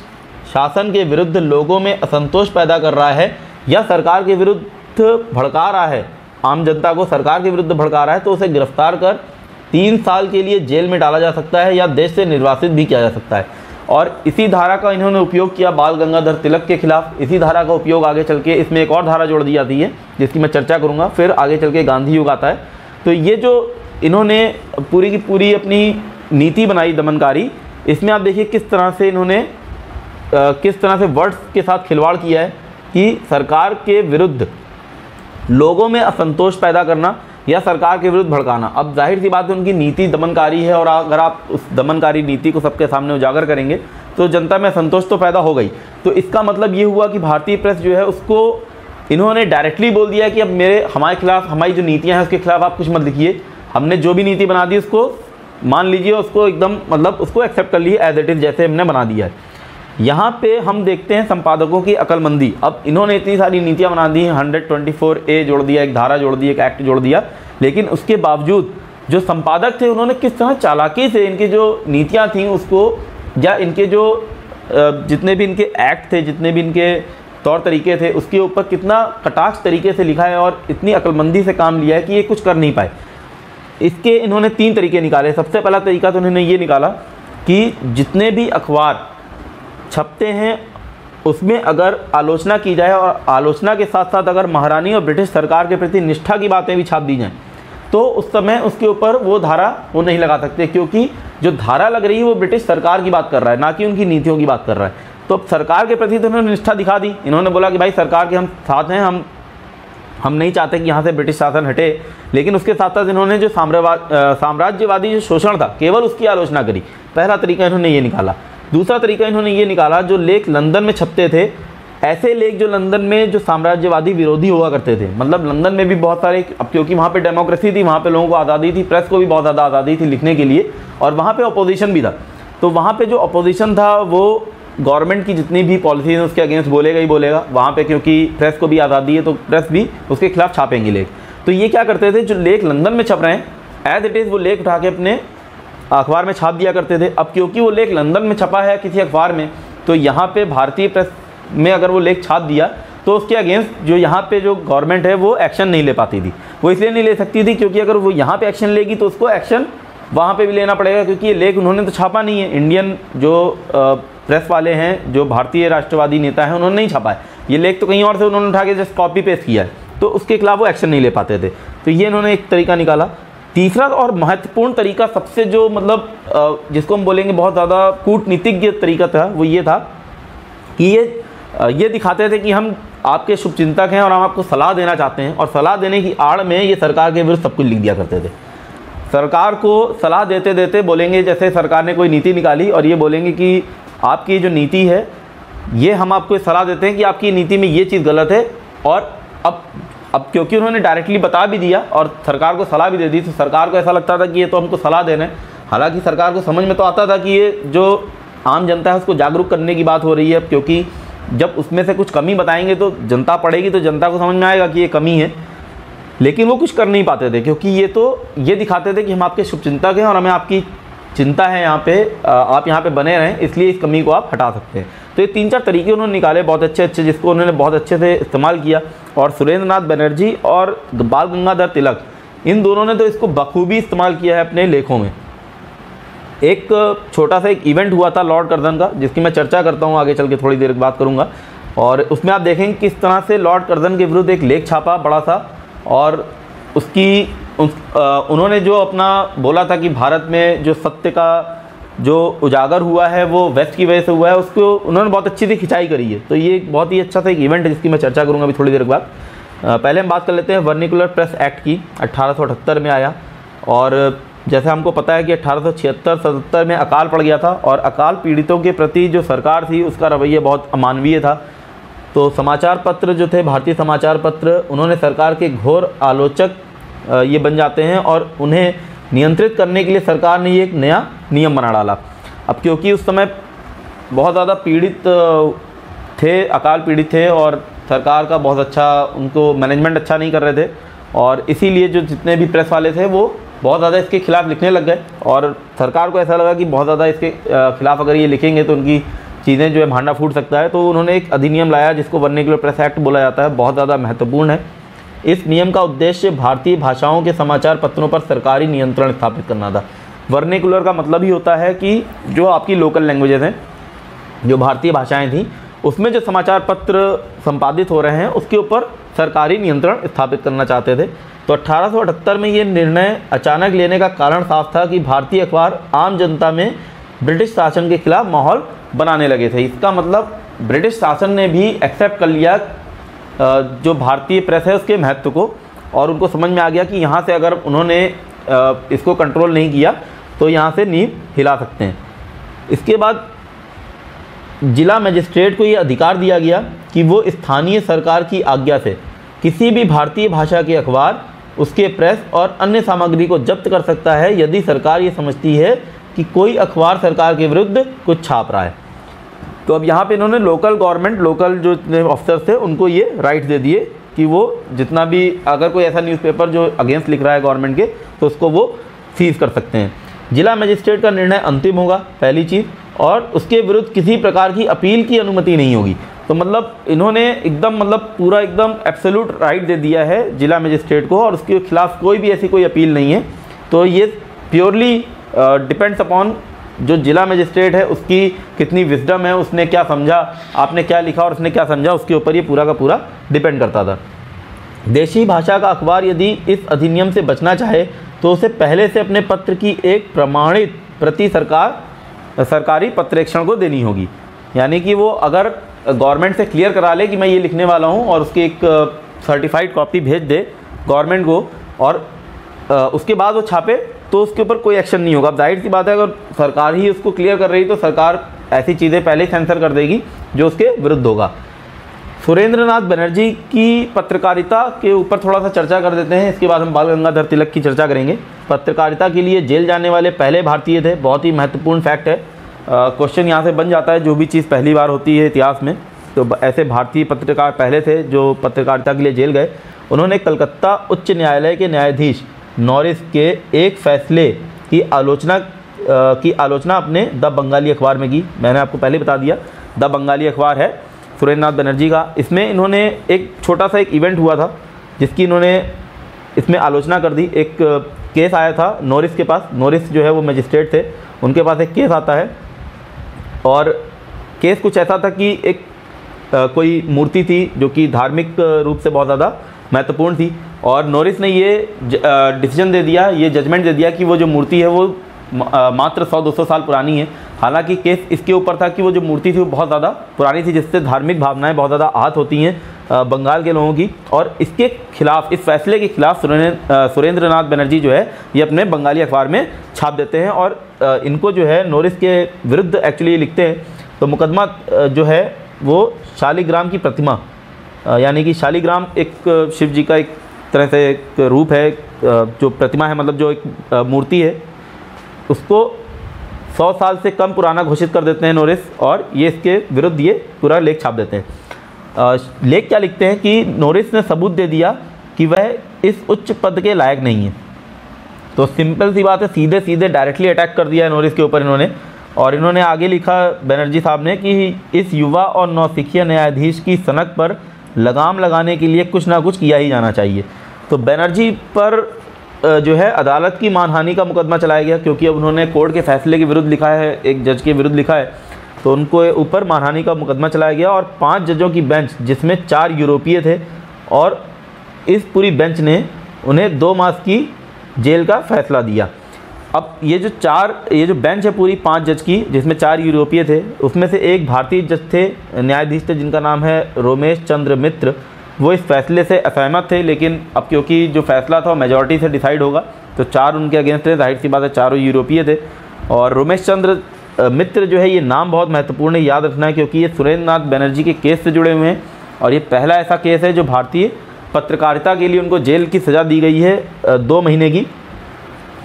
शासन के विरुद्ध लोगों में असंतोष पैदा कर रहा है या सरकार के विरुद्ध भड़का रहा है, आम जनता को सरकार के विरुद्ध भड़का रहा है, तो उसे गिरफ्तार कर 3 साल के लिए जेल में डाला जा सकता है या देश से निर्वासित भी किया जा सकता है। और इसी धारा का इन्होंने उपयोग किया बाल गंगाधर तिलक के खिलाफ। इसी धारा का उपयोग आगे चल के, इसमें एक और धारा जोड़ दी जाती है जिसकी मैं चर्चा करूँगा, फिर आगे चल के गांधी युग आता है। तो ये जो इन्होंने पूरी की पूरी अपनी नीति बनाई दमनकारी, इसमें आप देखिए किस तरह से इन्होंने किस तरह से वर्ड्स के साथ खिलवाड़ किया है कि सरकार के विरुद्ध लोगों में असंतोष पैदा करना या सरकार के विरुद्ध भड़काना। अब जाहिर सी बात है उनकी नीति दमनकारी है, और अगर आप उस दमनकारी नीति को सबके सामने उजागर करेंगे तो जनता में संतोष तो पैदा हो गई। तो इसका मतलब ये हुआ कि भारतीय प्रेस जो है उसको इन्होंने डायरेक्टली बोल दिया कि अब हमारे खिलाफ, हमारी जो नीतियाँ हैं उसके खिलाफ आप कुछ मत लिखिए, हमने जो भी नीति बना दी उसको मान लीजिए, उसको एकदम मतलब उसको एक्सेप्ट कर लीजिए एज इट इज़, जैसे हमने बना दिया है। यहाँ पे हम देखते हैं संपादकों की अक्लमंदी। अब इन्होंने इतनी सारी नीतियाँ बना दी, 124A जोड़ दिया, एक धारा जोड़ दी, एक एक्ट जोड़ दिया, लेकिन उसके बावजूद जो संपादक थे उन्होंने किस तरह चालाकी से इनकी जो नीतियाँ थीं उसको, या इनके जो जितने भी इनके एक्ट थे, जितने भी इनके तौर तरीके थे, उसके ऊपर कितना कटाक्ष तरीके से लिखा है और इतनी अक्लमंदी से काम लिया है कि ये कुछ कर नहीं पाए। इसके इन्होंने 3 तरीके निकाले। सबसे पहला तरीका तो इन्होंने ये निकाला कि जितने भी अखबार छपते हैं उसमें अगर आलोचना की जाए और आलोचना के साथ साथ अगर महारानी और ब्रिटिश सरकार के प्रति निष्ठा की बातें भी छाप दी जाएं, तो उस समय उसके ऊपर वो धारा वो नहीं लगा सकते, क्योंकि जो धारा लग रही है वो ब्रिटिश सरकार की बात कर रहा है, ना कि उनकी नीतियों की बात कर रहा है। तो अब सरकार के प्रति तो उन्होंने निष्ठा दिखा दी, इन्होंने बोला कि भाई सरकार के हम साथ हैं, हम नहीं चाहते कि यहाँ से ब्रिटिश शासन हटे, लेकिन उसके साथ साथ इन्होंने जो साम्राज्यवादी जो शोषण था केवल उसकी आलोचना करी। पहला तरीका इन्होंने ये निकाला। दूसरा तरीका इन्होंने ये निकाला, जो लेख लंदन में छपते थे, ऐसे लेख जो लंदन में जो साम्राज्यवादी विरोधी हुआ करते थे, मतलब लंदन में भी बहुत सारे, अब क्योंकि वहाँ पे डेमोक्रेसी थी, वहाँ पे लोगों को आज़ादी थी, प्रेस को भी बहुत ज़्यादा आज़ादी थी लिखने के लिए, और वहाँ पे अपोजिशन भी था। तो वहाँ पे जो अपोजिशन था वो गवर्नमेंट की जितनी भी पॉलिसी है उसके अगेंस्ट बोलेगा ही बोलेगा वहाँ पे, क्योंकि प्रेस को भी आज़ादी है तो प्रेस भी उसके खिलाफ छापेंगे लेख। तो ये क्या करते थे, जो लेख लंदन में छप रहे हैं एज इट इज़ वो लेख उठा के अपने अखबार में छाप दिया करते थे। अब क्योंकि वो लेख लंदन में छपा है किसी अखबार में, तो यहाँ पे भारतीय प्रेस में अगर वो लेख छाप दिया तो उसके अगेंस्ट जो यहाँ पे जो गवर्नमेंट है वो एक्शन नहीं ले पाती थी। वो इसलिए नहीं ले सकती थी क्योंकि अगर वो यहाँ पे एक्शन लेगी तो उसको एक्शन वहाँ पे भी लेना पड़ेगा, क्योंकि ये लेख उन्होंने तो छापा नहीं है। इंडियन जो प्रेस वाले हैं, जो भारतीय राष्ट्रवादी नेता हैं, उन्होंने नहीं छापा है ये लेख, तो कहीं और से उन्होंने उठा के जस्ट कॉपी पेस्ट किया है, तो उसके खिलाफ वो एक्शन नहीं ले पाते थे। तो ये इन्होंने एक तरीका निकाला। तीसरा और महत्वपूर्ण तरीका, सबसे जो मतलब जिसको हम बोलेंगे बहुत ज़्यादा कूटनीतिज्ञ तरीका था, वो ये था कि ये दिखाते थे कि हम आपके शुभचिंतक हैं और हम आपको सलाह देना चाहते हैं, और सलाह देने की आड़ में ये सरकार के विरुद्ध सब कुछ लिख दिया करते थे। सरकार को सलाह देते देते बोलेंगे, जैसे सरकार ने कोई नीति निकाली और ये बोलेंगे कि आपकी जो नीति है ये हम आपको सलाह देते हैं कि आपकी नीति में ये चीज़ गलत है, और अब क्योंकि उन्होंने डायरेक्टली बता भी दिया और सरकार को सलाह भी दे दी, तो सरकार को ऐसा लगता था कि ये तो हमको सलाह दे रहे हैं। हालांकि सरकार को समझ में तो आता था कि ये जो आम जनता है उसको जागरूक करने की बात हो रही है, क्योंकि जब उसमें से कुछ कमी बताएंगे तो जनता पढ़ेगी, तो जनता को समझ में आएगा कि ये कमी है। लेकिन वो कुछ कर नहीं पाते थे, क्योंकि ये दिखाते थे कि हम आपके शुभचिंतक हैं और हमें आपकी चिंता है यहाँ पे, आप यहाँ पे बने रहें, इसलिए इस कमी को आप हटा सकते हैं। तो ये 3-4 तरीके उन्होंने निकाले बहुत अच्छे, जिसको उन्होंने बहुत अच्छे से इस्तेमाल किया। और सुरेंद्रनाथ बनर्जी और बाल गंगाधर तिलक, इन दोनों ने तो इसको बखूबी इस्तेमाल किया है अपने लेखों में। एक छोटा सा एक इवेंट हुआ था लॉर्ड कर्जन का, जिसकी मैं चर्चा करता हूँ आगे चल के, थोड़ी देर बात करूँगा, और उसमें आप देखेंगे किस तरह से लॉर्ड कर्जन के विरुद्ध एक लेख छापा बड़ा सा, और उन्होंने जो अपना बोला था कि भारत में जो सत्य का जो उजागर हुआ है वो वेस्ट की वजह से हुआ है, उसको उन्होंने बहुत अच्छी सी खिंचाई करी है। तो ये एक बहुत ही अच्छा सा एक इवेंट है जिसकी मैं चर्चा करूँगा अभी थोड़ी देर बाद। पहले हम बात कर लेते हैं वर्निकुलर प्रेस एक्ट की। 1878 में आया, और जैसे हमको पता है कि 1876-77 में अकाल पड़ गया था, और अकाल पीड़ितों के प्रति जो सरकार थी उसका रवैया बहुत अमानवीय था। तो समाचार पत्र जो थे, भारतीय समाचार पत्र, उन्होंने सरकार के घोर आलोचक ये बन जाते हैं, और उन्हें नियंत्रित करने के लिए सरकार ने ये एक नया नियम बना डाला। अब क्योंकि उस समय बहुत ज़्यादा पीड़ित थे, अकाल पीड़ित थे, और सरकार का बहुत अच्छा उनको मैनेजमेंट अच्छा नहीं कर रहे थे, और इसीलिए जो जितने भी प्रेस वाले थे वो बहुत ज़्यादा इसके खिलाफ़ लिखने लग गए, और सरकार को ऐसा लगा कि बहुत ज़्यादा इसके खिलाफ़ अगर ये लिखेंगे तो उनकी चीज़ें जो है भांडा फूट सकता है। तो उन्होंने एक अधिनियम लाया जिसको वर्निकुलर प्रेस एक्ट बोला जाता है, बहुत ज़्यादा महत्वपूर्ण है। इस नियम का उद्देश्य भारतीय भाषाओं के समाचार पत्रों पर सरकारी नियंत्रण स्थापित करना था। वर्निकुलर का मतलब ही होता है कि जो आपकी लोकल लैंग्वेजेस हैं, जो भारतीय भाषाएं थीं, उसमें जो समाचार पत्र संपादित हो रहे हैं उसके ऊपर सरकारी नियंत्रण स्थापित करना चाहते थे। तो 1878 में ये निर्णय अचानक लेने का कारण साफ था कि भारतीय अखबार आम जनता में ब्रिटिश शासन के खिलाफ माहौल बनाने लगे थे। इसका मतलब ब्रिटिश शासन ने भी एक्सेप्ट कर लिया जो भारतीय प्रेस है उसके महत्व को, और उनको समझ में आ गया कि यहाँ से अगर उन्होंने इसको कंट्रोल नहीं किया तो यहाँ से नींव हिला सकते हैं। इसके बाद जिला मजिस्ट्रेट को ये अधिकार दिया गया कि वो स्थानीय सरकार की आज्ञा से किसी भी भारतीय भाषा के अखबार, उसके प्रेस और अन्य सामग्री को जब्त कर सकता है यदि सरकार ये समझती है कि कोई अखबार सरकार के विरुद्ध कुछ छाप रहा है। तो अब यहाँ पे इन्होंने लोकल गवर्नमेंट, लोकल जो ऑफिसर्स थे उनको ये राइट दे दिए कि वो जितना भी, अगर कोई ऐसा न्यूज़पेपर जो अगेंस्ट लिख रहा है गवर्नमेंट के, तो उसको वो सीज़ कर सकते हैं। जिला मजिस्ट्रेट का निर्णय अंतिम होगा, पहली चीज़, और उसके विरुद्ध किसी प्रकार की अपील की अनुमति नहीं होगी। तो मतलब इन्होंने एकदम मतलब पूरा एकदम एब्सोल्यूट राइट दे दिया है जिला मजिस्ट्रेट को, और उसके खिलाफ कोई भी ऐसी कोई अपील नहीं है। तो ये प्योरली डिपेंड्स अपॉन जो जिला मजिस्ट्रेट है उसकी कितनी विजडम है, उसने क्या समझा, आपने क्या लिखा और उसने क्या समझा, उसके ऊपर ये पूरा का पूरा डिपेंड करता था। देशी भाषा का अखबार यदि इस अधिनियम से बचना चाहे तो उसे पहले से अपने पत्र की एक प्रमाणित प्रति सरकारी पत्रेक्षण को देनी होगी। यानी कि वो अगर गवर्नमेंट से क्लियर करा ले कि मैं ये लिखने वाला हूँ और उसकी एक सर्टिफाइड कॉपी भेज दे गवर्नमेंट को, और उसके बाद वो छापे, तो उसके ऊपर कोई एक्शन नहीं होगा। अब जाहिर सी बात है, अगर सरकार ही उसको क्लियर कर रही तो सरकार ऐसी चीज़ें पहले ही सेंसर कर देगी जो उसके विरुद्ध होगा। सुरेंद्र नाथ बनर्जी की पत्रकारिता के ऊपर थोड़ा सा चर्चा कर देते हैं, इसके बाद हम बाल गंगाधर तिलक की चर्चा करेंगे। पत्रकारिता के लिए जेल जाने वाले पहले भारतीय थे, बहुत ही महत्वपूर्ण फैक्ट है। क्वेश्चन यहाँ से बन जाता है, जो भी चीज़ पहली बार होती है इतिहास में, तो ऐसे भारतीय पत्रकार पहले थे जो पत्रकारिता के लिए जेल गए। उन्होंने कलकत्ता उच्च न्यायालय के न्यायाधीश नॉरिस के एक फैसले की आलोचना अपने द बंगाली अखबार में की। मैंने आपको पहले बता दिया, द बंगाली अखबार है सुरेंद्र नाथ बनर्जी का। इसमें इन्होंने एक छोटा सा एक इवेंट हुआ था जिसकी इन्होंने इसमें आलोचना कर दी। एक केस आया था नॉरिस के पास, नॉरिस जो है वो मजिस्ट्रेट थे, उनके पास एक केस आता है, और केस कुछ ऐसा था कि एक कोई मूर्ति थी जो कि धार्मिक रूप से बहुत ज़्यादा महत्वपूर्ण थी, और नॉरिस ने ये डिसीजन दे दिया, ये जजमेंट दे दिया कि वो जो मूर्ति है वो मात्र 100-200 साल पुरानी है। हालांकि केस इसके ऊपर था कि वो जो मूर्ति थी वो बहुत ज़्यादा पुरानी थी, जिससे धार्मिक भावनाएं बहुत ज़्यादा आहत होती हैं बंगाल के लोगों की, और इसके खिलाफ, इस फैसले के खिलाफ सुरेंद्र नाथ बनर्जी जो है ये अपने बंगाली अखबार में छाप देते हैं, और इनको जो है नॉरिस के विरुद्ध एक्चुअली लिखते हैं। तो मुकदमा जो है वो शालिग्राम की प्रतिमा, यानी कि शालिग्राम एक शिव जी का एक तरह से एक रूप है, जो प्रतिमा है, मतलब जो एक मूर्ति है, उसको 100 साल से कम पुराना घोषित कर देते हैं नॉरिस, और ये इसके विरुद्ध ये पूरा लेख छाप देते हैं। लेख क्या लिखते हैं कि नॉरिस ने सबूत दे दिया कि वह इस उच्च पद के लायक नहीं है। तो सिंपल सी बात है, सीधे सीधे डायरेक्टली अटैक कर दिया है नॉरिस के ऊपर इन्होंने। और इन्होंने आगे लिखा बनर्जी साहब ने कि इस युवा और नौसिखिया न्यायाधीश की सनक पर लगाम लगाने के लिए कुछ ना कुछ किया ही जाना चाहिए। तो बनर्जी पर जो है अदालत की मानहानि का मुकदमा चलाया गया, क्योंकि अब उन्होंने कोर्ट के फैसले के विरुद्ध लिखा है, एक जज के विरुद्ध लिखा है, तो उनको ऊपर मानहानि का मुकदमा चलाया गया। और 5 जजों की बेंच, जिसमें 4 यूरोपीय थे, और इस पूरी बेंच ने उन्हें 2 मास की जेल का फैसला दिया। अब ये जो बेंच है पूरी 5 जज की, जिसमें 4 यूरोपीय थे, उसमें से एक भारतीय जज थे, न्यायाधीश थे, जिनका नाम है रोमेश चंद्र मित्र। वो इस फैसले से असहमत थे, लेकिन अब क्योंकि जो फैसला था वो मेजॉरिटी से डिसाइड होगा, तो 4 उनके अगेंस्ट थे, जाहिर सी बात है चारों यूरोपीय थे। और रोमेश चंद्र मित्र जो है, ये नाम बहुत महत्वपूर्ण है, याद रखना है, क्योंकि ये सुरेंद्र नाथ बनर्जी के केस से जुड़े हुए हैं, और ये पहला ऐसा केस है जो भारतीय पत्रकारिता के लिए उनको जेल की सज़ा दी गई है 2 महीने की,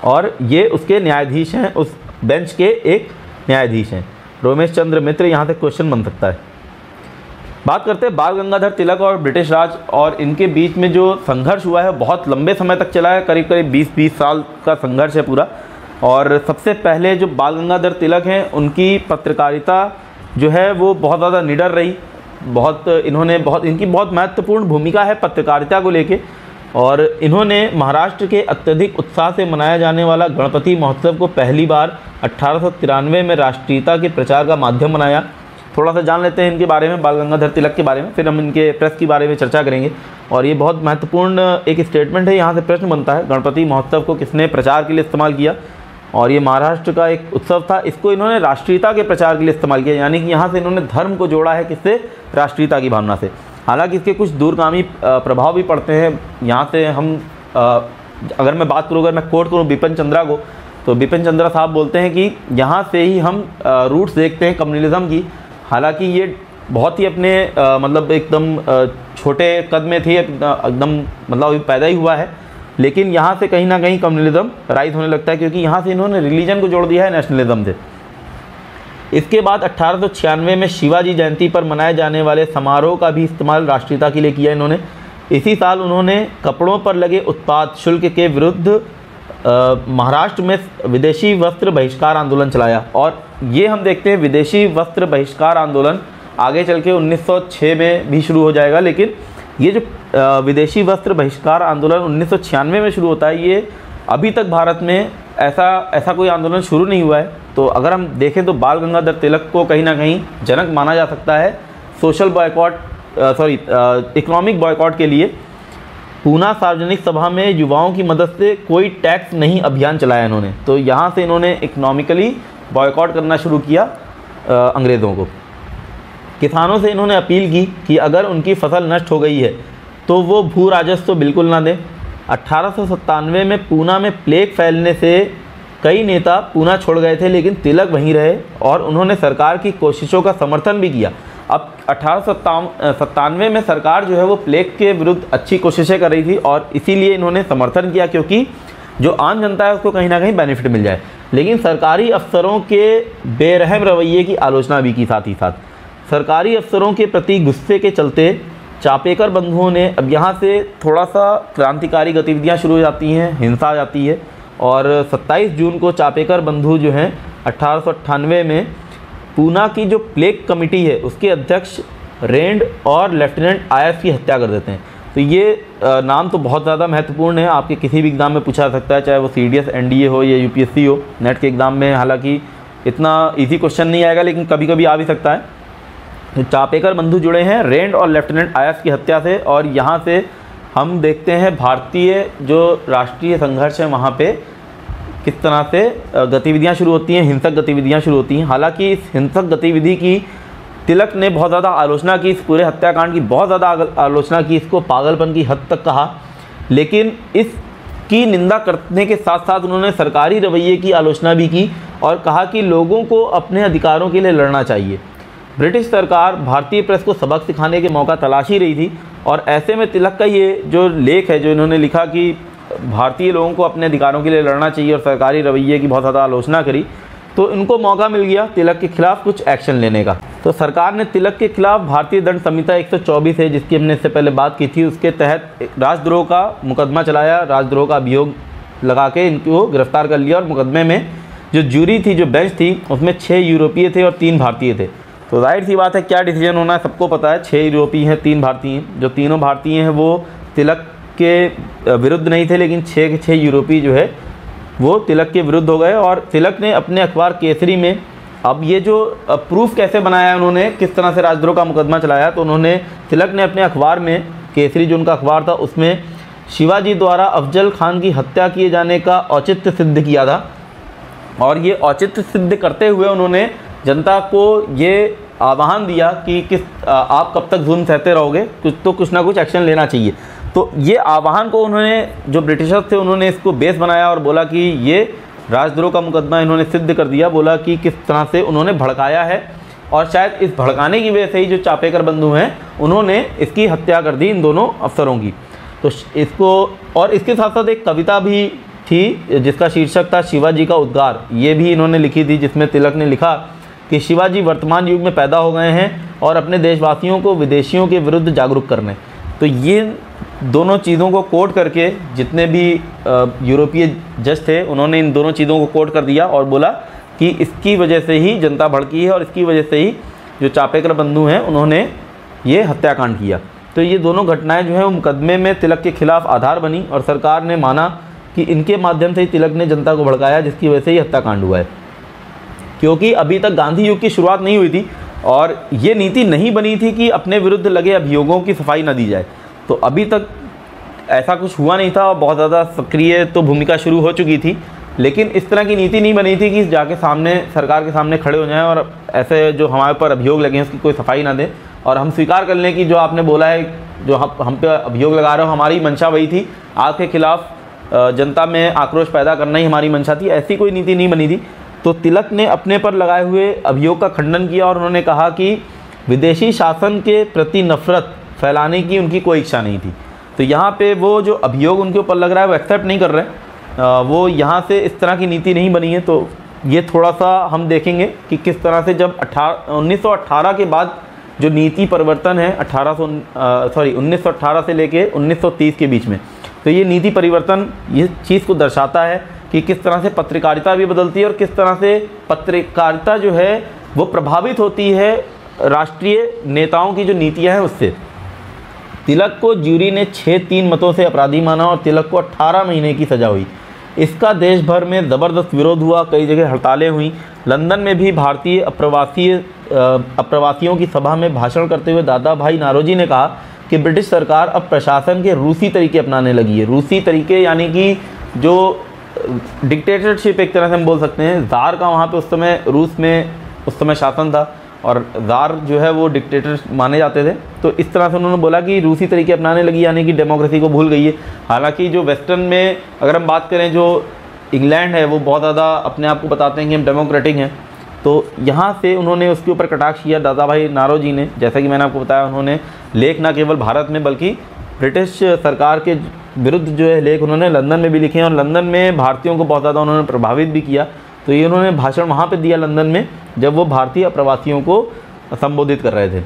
और ये उसके न्यायाधीश हैं, उस बेंच के एक न्यायाधीश हैं रोमेश चंद्र मित्र। यहाँ से क्वेश्चन बन सकता है। बात करते हैं बाल गंगाधर तिलक और ब्रिटिश राज, और इनके बीच में जो संघर्ष हुआ है बहुत लंबे समय तक चला है, करीब करीब 20 साल का संघर्ष है पूरा। और सबसे पहले जो बाल गंगाधर तिलक हैं, उनकी पत्रकारिता जो है वो बहुत ज़्यादा निडर रही, इनकी बहुत महत्वपूर्ण भूमिका है पत्रकारिता को लेके। और इन्होंने महाराष्ट्र के अत्यधिक उत्साह से मनाया जाने वाला गणपति महोत्सव को पहली बार 1893 में राष्ट्रीयता के प्रचार का माध्यम बनाया। थोड़ा सा जान लेते हैं इनके बारे में, बाल गंगाधर तिलक के बारे में, फिर हम इनके प्रेस के बारे में चर्चा करेंगे। और ये बहुत महत्वपूर्ण एक स्टेटमेंट है, यहाँ से प्रश्न बनता है, गणपति महोत्सव को किसने प्रचार के लिए इस्तेमाल किया। और ये महाराष्ट्र का एक उत्सव था, इसको इन्होंने राष्ट्रीयता के प्रचार के लिए इस्तेमाल किया, यानी कि यहाँ से इन्होंने धर्म को जोड़ा है, किससे, राष्ट्रीयता की भावना से। हालांकि इसके कुछ दूरगामी प्रभाव भी पड़ते हैं। यहाँ से हम अगर मैं बात करूँ, अगर मैं कोट करूँ बिपिन चंद्रा को, तो बिपिन चंद्रा साहब बोलते हैं कि यहाँ से ही हम रूट्स देखते हैं कम्युनलिज्म की, हालांकि ये बहुत ही अपने मतलब एकदम छोटे कद में थे, एकदम मतलब अभी पैदा ही हुआ है, लेकिन यहाँ से कहीं ना कहीं कम्युनलिज्म राइज होने लगता है, क्योंकि यहाँ से इन्होंने रिलीजन को जोड़ दिया है नेशनलिज्म से। इसके बाद 1896 में शिवाजी जयंती पर मनाए जाने वाले समारोह का भी इस्तेमाल राष्ट्रीयता के लिए किया इन्होंने। इसी साल उन्होंने कपड़ों पर लगे उत्पाद शुल्क के विरुद्ध महाराष्ट्र में विदेशी वस्त्र बहिष्कार आंदोलन चलाया। और ये हम देखते हैं विदेशी वस्त्र बहिष्कार आंदोलन आगे चल के 1906 में भी शुरू हो जाएगा, लेकिन ये जो विदेशी वस्त्र बहिष्कार आंदोलन 1996 में शुरू होता है, ये अभी तक भारत में ऐसा कोई आंदोलन शुरू नहीं हुआ है। तो अगर हम देखें तो बाल गंगाधर तिलक को कहीं ना कहीं जनक माना जा सकता है सोशल बॉयकॉट इकोनॉमिक बॉयकॉट के लिए। पूना सार्वजनिक सभा में युवाओं की मदद से कोई टैक्स नहीं अभियान चलाया इन्होंने, तो यहाँ से इन्होंने इकोनॉमिकली बॉयकॉट करना शुरू किया अंग्रेज़ों को। किसानों से इन्होंने अपील की कि अगर उनकी फसल नष्ट हो गई है तो वो भू राजस्व तो बिल्कुल ना दें। 1897 में पूना में प्लेग फैलने से कई नेता पूना छोड़ गए थे, लेकिन तिलक वहीं रहे और उन्होंने सरकार की कोशिशों का समर्थन भी किया। अब 1897 में सरकार जो है वो प्लेग के विरुद्ध अच्छी कोशिशें कर रही थी और इसीलिए इन्होंने समर्थन किया, क्योंकि जो आम जनता है उसको कहीं ना कहीं बेनिफिट मिल जाए। लेकिन सरकारी अफसरों के बेरहम रवैये की आलोचना भी की। साथ ही साथ सरकारी अफसरों के प्रति गुस्से के चलते चापेकर बंधुओं ने, अब यहाँ से थोड़ा सा क्रांतिकारी गतिविधियाँ शुरू हो जाती हैं, हिंसा आ जाती है। और 27 जून को चापेकर बंधु जो हैं 1898 में पूना की जो प्लेग कमेटी है उसके अध्यक्ष रेंड और लेफ्टिनेंट आयस की हत्या कर देते हैं। तो ये नाम तो बहुत ज़्यादा महत्वपूर्ण है, आपके किसी भी एग्ज़ाम में पूछा सकता है, चाहे वो CDS NDA हो या UPSC हो। नेट के एग्ज़ाम में हालांकि इतना इजी क्वेश्चन नहीं आएगा, लेकिन कभी कभी आ भी सकता है। तो चापेकर बंधु जुड़े हैं रेंड और लेफ्टिनेंट आयस की हत्या से, और यहाँ से हम देखते हैं भारतीय जो राष्ट्रीय संघर्ष है वहाँ पे किस तरह से गतिविधियाँ शुरू होती हैं, हिंसक गतिविधियाँ शुरू होती हैं। हालांकि इस हिंसक गतिविधि की तिलक ने बहुत ज़्यादा आलोचना की, इस पूरे हत्याकांड की बहुत ज़्यादा आलोचना की, इसको पागलपन की हद तक कहा। लेकिन इसकी निंदा करने के साथ साथ उन्होंने सरकारी रवैये की आलोचना भी की और कहा कि लोगों को अपने अधिकारों के लिए लड़ना चाहिए। ब्रिटिश सरकार भारतीय प्रेस को सबक सिखाने के मौका तलाश ही रही थी, और ऐसे में तिलक का ये जो लेख है जो इन्होंने लिखा कि भारतीय लोगों को अपने अधिकारों के लिए लड़ना चाहिए और सरकारी रवैये की बहुत ज़्यादा आलोचना करी, तो इनको मौका मिल गया तिलक के खिलाफ कुछ एक्शन लेने का। तो सरकार ने तिलक के खिलाफ भारतीय दंड संहिता 124 है, जिसकी हमने इससे पहले बात की थी, उसके तहत राजद्रोह का मुकदमा चलाया, राजद्रोह का अभियोग लगा के इनको गिरफ्तार कर लिया। और मुकदमे में जो ज्यूरी थी, जो बेंच थी, उसमें 6 यूरोपीय थे और 3 भारतीय थे। तो जाहिर सी बात है क्या डिसीजन होना है सबको पता है, 6 यूरोपीय हैं, 3 भारतीय हैं। जो तीनों भारतीय हैं वो तिलक के विरुद्ध नहीं थे, लेकिन 6 के 6 यूरोपीय जो है वो तिलक के विरुद्ध हो गए। और तिलक ने अपने अखबार केसरी में, अब ये जो प्रूफ कैसे बनाया उन्होंने, किस तरह से राजद्रोह का मुकदमा चलाया, तो उन्होंने तिलक ने अपने अखबार में, केसरी जो उनका अखबार था, उसमें शिवाजी द्वारा अफजल खान की हत्या किए जाने का औचित्य सिद्ध किया था। और ये औचित्य सिद्ध करते हुए उन्होंने जनता को ये आह्वान दिया कि आप कब तक जुल्म सहते रहोगे, कुछ ना कुछ एक्शन लेना चाहिए। तो ये आह्वान को उन्होंने, जो ब्रिटिशर्स थे, उन्होंने इसको बेस बनाया और बोला कि ये राजद्रोह का मुकदमा इन्होंने सिद्ध कर दिया। बोला कि किस तरह से उन्होंने भड़काया है, और शायद इस भड़काने की वजह से ही जो चापेकर बंधु हैं उन्होंने इसकी हत्या कर दी, इन दोनों अफसरों की। तो इसको, और इसके साथ साथ एक कविता भी थी जिसका शीर्षक था शिवाजी का उद्गार, ये भी इन्होंने लिखी थी, जिसमें तिलक ने लिखा कि शिवाजी वर्तमान युग में पैदा हो गए हैं और अपने देशवासियों को विदेशियों के विरुद्ध जागरूक करने। तो ये दोनों चीज़ों को कोट करके जितने भी यूरोपीय जज थे उन्होंने इन दोनों चीज़ों को कोट कर दिया और बोला कि इसकी वजह से ही जनता भड़की है और इसकी वजह से ही जो चापेकर बंधु हैं उन्होंने ये हत्याकांड किया। तो ये दोनों घटनाएं जो हैं वो मुकदमे में तिलक के खिलाफ आधार बनी और सरकार ने माना कि इनके माध्यम से ही तिलक ने जनता को भड़काया, जिसकी वजह से ही हत्याकांड हुआ है। क्योंकि अभी तक गांधी युग की शुरुआत नहीं हुई थी और ये नीति नहीं बनी थी कि अपने विरुद्ध लगे अभियोगों की सफाई न दी जाए। तो अभी तक ऐसा कुछ हुआ नहीं था और बहुत ज़्यादा सक्रिय तो भूमिका शुरू हो चुकी थी, लेकिन इस तरह की नीति नहीं बनी थी कि जाके सामने, सरकार के सामने खड़े हो जाएं और ऐसे जो हमारे ऊपर अभियोग लगे हैं उसकी कोई सफाई ना दें और हम स्वीकार कर लें कि जो आपने बोला है, जो हम पे अभियोग लगा रहे हो, हमारी मंशा वही थी, आपके खिलाफ जनता में आक्रोश पैदा करना ही हमारी मंशा थी। ऐसी कोई नीति नहीं बनी थी। तो तिलक ने अपने पर लगाए हुए अभियोग का खंडन किया और उन्होंने कहा कि विदेशी शासन के प्रति नफरत फैलाने की उनकी कोई इच्छा नहीं थी। तो यहाँ पे वो जो अभियोग उनके ऊपर लग रहा है वो एक्सेप्ट नहीं कर रहे, वो यहाँ से इस तरह की नीति नहीं बनी है। तो ये थोड़ा सा हम देखेंगे कि किस तरह से जब 1918 के बाद जो नीति परिवर्तन है 1918 से लेके 1930 के बीच में, तो ये नीति परिवर्तन ये चीज़ को दर्शाता है कि किस तरह से पत्रकारिता भी बदलती है और किस तरह से पत्रकारिता जो है वो प्रभावित होती है राष्ट्रीय नेताओं की जो नीतियाँ हैं उससे। तिलक को ज्यूरी ने 6-3 मतों से अपराधी माना और तिलक को 18 महीने की सज़ा हुई। इसका देश भर में ज़बरदस्त विरोध हुआ, कई जगह हड़तालें हुई। लंदन में भी भारतीय अप्रवासियों की सभा में भाषण करते हुए दादा भाई नारोजी ने कहा कि ब्रिटिश सरकार अब प्रशासन के रूसी तरीके अपनाने लगी है। रूसी तरीके यानी कि जो डिक्टेटरशिप एक तरह से हम बोल सकते हैं, ज़ार का वहाँ पे उस समय रूस में उस समय शासन था और ज़ार जो है वो डिक्टेटर माने जाते थे। तो इस तरह से उन्होंने बोला कि रूसी तरीके अपनाने लगी यानी कि डेमोक्रेसी को भूल गई है। हालांकि जो वेस्टर्न में अगर हम बात करें, जो इंग्लैंड है वो बहुत ज़्यादा अपने आप को बताते हैं कि हम डेमोक्रेटिक हैं। तो यहाँ से उन्होंने उसके ऊपर कटाक्ष किया दादा भाई नारोजी ने। जैसा कि मैंने आपको बताया, उन्होंने लेख न केवल भारत में बल्कि ब्रिटिश सरकार के विरुद्ध जो है लेख उन्होंने लंदन में भी लिखे हैं और लंदन में भारतीयों को बहुत ज़्यादा उन्होंने प्रभावित भी किया। तो ये उन्होंने भाषण वहाँ पे दिया लंदन में जब वो भारतीय प्रवासियों को संबोधित कर रहे थे।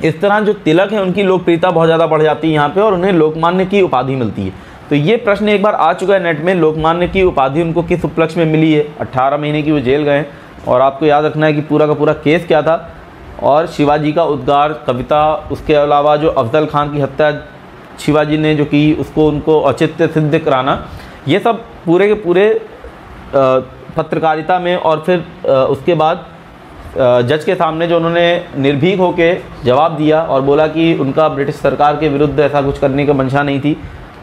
इस तरह जो तिलक है उनकी लोकप्रियता बहुत ज़्यादा बढ़ जाती है यहाँ पे और उन्हें लोकमान्य की उपाधि मिलती है। तो ये प्रश्न एक बार आ चुका है नेट में, लोकमान्य की उपाधि उनको किस उपलक्ष्य में मिली है। 18 महीने की वो जेल गए और आपको याद रखना है कि पूरा का पूरा केस क्या था और शिवाजी का उद्गार कविता, उसके अलावा जो अफजल खान की हत्या शिवाजी ने जो की उसको उनको औचित्य सिद्ध कराना, ये सब पूरे के पूरे पत्रकारिता में और फिर उसके बाद जज के सामने जो उन्होंने निर्भीक होकर जवाब दिया और बोला कि उनका ब्रिटिश सरकार के विरुद्ध ऐसा कुछ करने की मंशा नहीं थी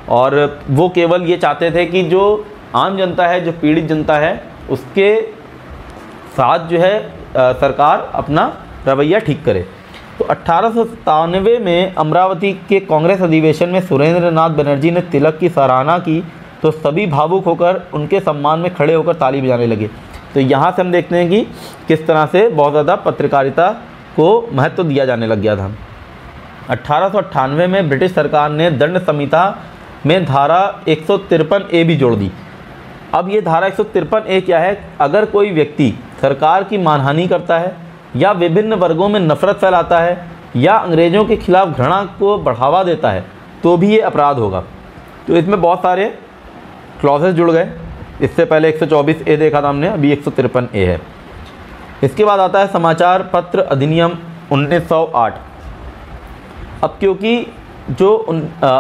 और वो केवल ये चाहते थे कि जो आम जनता है, जो पीड़ित जनता है, उसके साथ जो है सरकार अपना रवैया ठीक करे। तो 1897 में अमरावती के कांग्रेस अधिवेशन में सुरेंद्र नाथ बनर्जी ने तिलक की सराहना की तो सभी भावुक होकर उनके सम्मान में खड़े होकर ताली बजाने लगे। तो यहाँ से हम देखते हैं कि किस तरह से बहुत ज़्यादा पत्रकारिता को महत्व दिया जाने लग गया था। 1898 में ब्रिटिश सरकार ने दंड संहिता में धारा 153A भी जोड़ दी। अब ये धारा 153A क्या है? अगर कोई व्यक्ति सरकार की मानहानि करता है या विभिन्न वर्गों में नफरत फैलाता है या अंग्रेज़ों के खिलाफ घृणा को बढ़ावा देता है तो भी ये अपराध होगा। तो इसमें बहुत सारे क्लॉजेस जुड़ गए। इससे पहले 124A देखा था हमने, अभी 153A है। इसके बाद आता है समाचार पत्र अधिनियम 1908। अब क्योंकि जो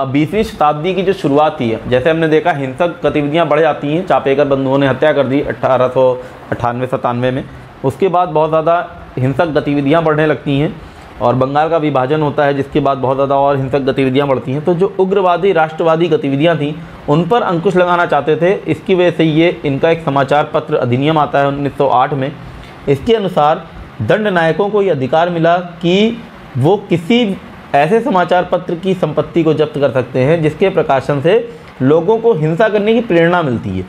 20वीं शताब्दी की जो शुरुआत थी, जैसे हमने देखा हिंसक गतिविधियां बढ़ जाती हैं, चापेकर बंधुओं ने हत्या कर दी 1898-97 में। उसके बाद बहुत ज़्यादा हिंसक गतिविधियां बढ़ने लगती हैं और बंगाल का विभाजन होता है जिसके बाद बहुत ज़्यादा और हिंसक गतिविधियां बढ़ती हैं। तो जो उग्रवादी राष्ट्रवादी गतिविधियां थीं उन पर अंकुश लगाना चाहते थे। इसकी वजह से ये इनका एक समाचार पत्र अधिनियम आता है 1908 में। इसके अनुसार दंड नायकों को ये अधिकार मिला कि वो किसी ऐसे समाचार पत्र की संपत्ति को जब्त कर सकते हैं जिसके प्रकाशन से लोगों को हिंसा करने की प्रेरणा मिलती है।